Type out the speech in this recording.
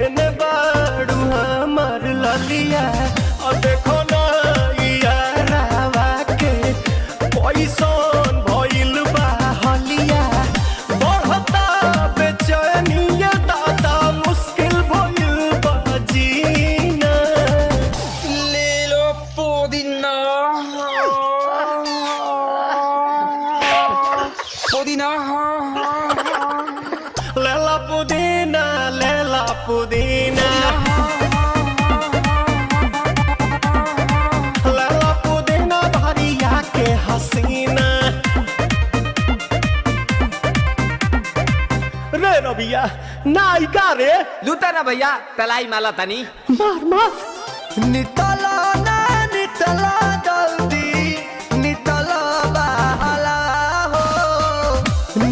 केने बाड़ू हमार ललिया और देखो ना यारावा के पैसन भइल बा हलिया बढ़ता बेचैनिया दादा मुश्किल भइल बा जीना ले लो पुदीना पुदीना लेला पुदीना लेला पुदीना लेला पुदीना भरिया के हसीना रे रबिया नायिका रे लूटा ना भैया तलाई माला तनी मार मार निता